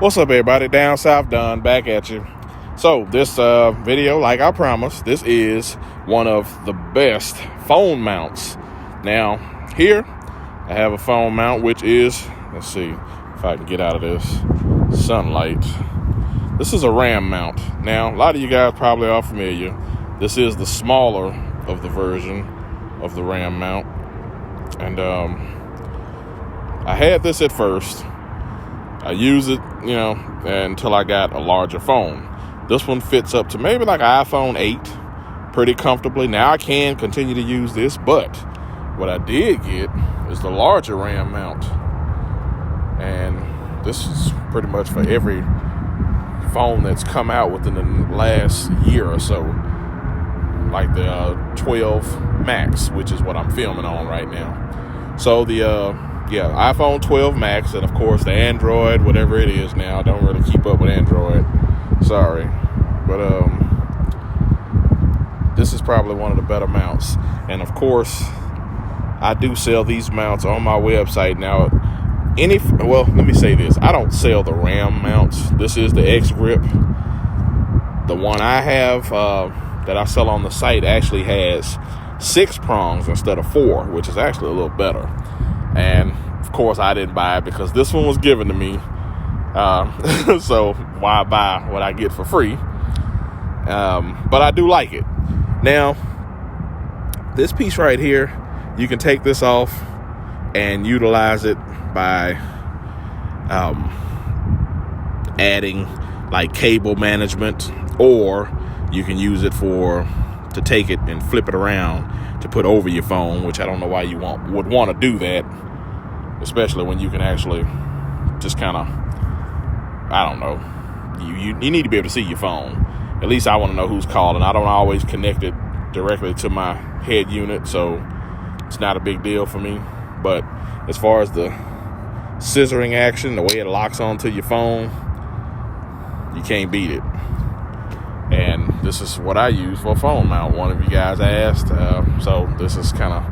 What's up, everybody? Down South Done, back at you. So this video, like I promised, this is one of the best phone mounts. Now here I have a phone mount which is, let's see if I can get out of this sunlight. This is a RAM mount. Now a lot of you guys probably are familiar. This is the smaller of the version of the RAM mount, and I had this at first. I use it, until I got a larger phone. This one fits up to maybe like an iPhone 8 pretty comfortably. Now I can continue to use this, but what I did get is the larger RAM mount. And this is pretty much for every phone that's come out within the last year or so. Like the 12 Max, which is what I'm filming on right now. So the iPhone 12 Max, and of course the Android, whatever it is now. I don't really keep up with Android, sorry, but this is probably one of the better mounts. And of course I do sell these mounts on my website now. Let me say this, I don't sell the RAM mounts. This is the X Grip. The one I have that I sell on the site actually has 6 prongs instead of 4, which is actually a little better. And of course I didn't buy it because this one was given to me, so why buy what I get for free? But I do like it. Now this piece right here, you can take this off and utilize it by adding like cable management, or you can use it to take it and flip it around to put over your phone, which I don't know why you would want to do that, especially when you can actually just kind of, I don't know, you need to be able to see your phone. At least I want to know who's calling. I don't always connect it directly to my head unit, so it's not a big deal for me. But as far as the scissoring action, the way it locks onto your phone, you can't beat it. And this is what I use for a phone mount. One of you guys asked, so this is kind of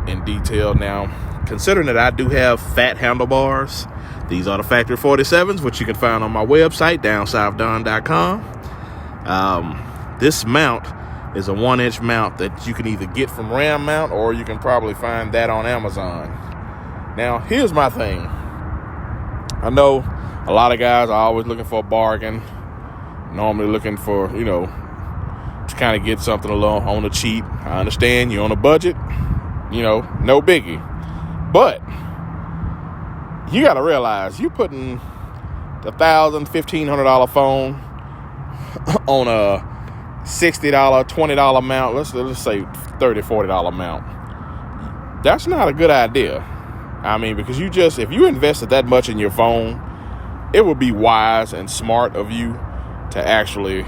in detail now. Considering that I do have fat handlebars, these are the Factory 47s, which you can find on my website, downsouthdon.com. This mount is a 1-inch mount that you can either get from RAM Mount, or you can probably find that on Amazon. Now, here's my thing. I know a lot of guys are always looking for a bargain. Normally looking for, to kind of get something a little on the cheap. I understand you're on a budget, no biggie. But you got to realize you're putting the $1,000, $1,500 phone on a $60, $20 mount. Let's say $30, $40 mount. That's not a good idea. I mean, because if you invested that much in your phone, it would be wise and smart of you to actually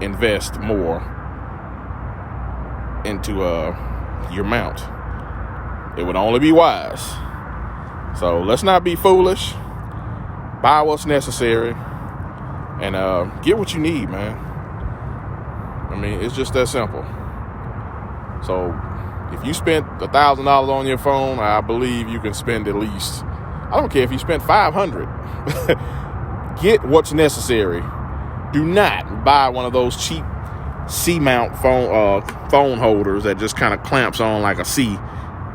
invest more into your mount. It would only be wise. So let's not be foolish. Buy what's necessary and get what you need, man. I mean, it's just that simple. So if you spent $1,000 on your phone, I believe you can spend at least, I don't care if you spent $500. Get what's necessary. Do not buy one of those cheap C-mount phone holders that just kind of clamps on like a C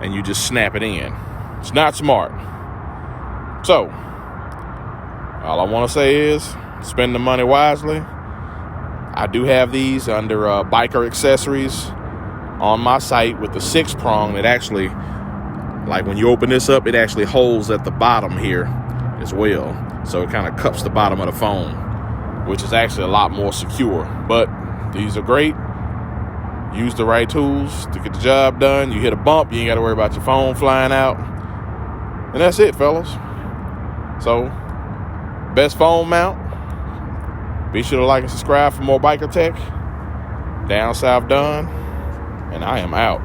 and you just snap it in. It's not smart. So, all I want to say is spend the money wisely. I do have these under biker accessories on my site with the 6 prong that actually, like when you open this up, it actually holds at the bottom here as well. So it kind of cups the bottom of the phone, which is actually a lot more secure. But these are great. Use the right tools to get the job done. You hit a bump, you ain't got to worry about your phone flying out. And that's it, fellas. So, best phone mount. Be sure to like and subscribe for more biker tech. Down South Done. And I am out.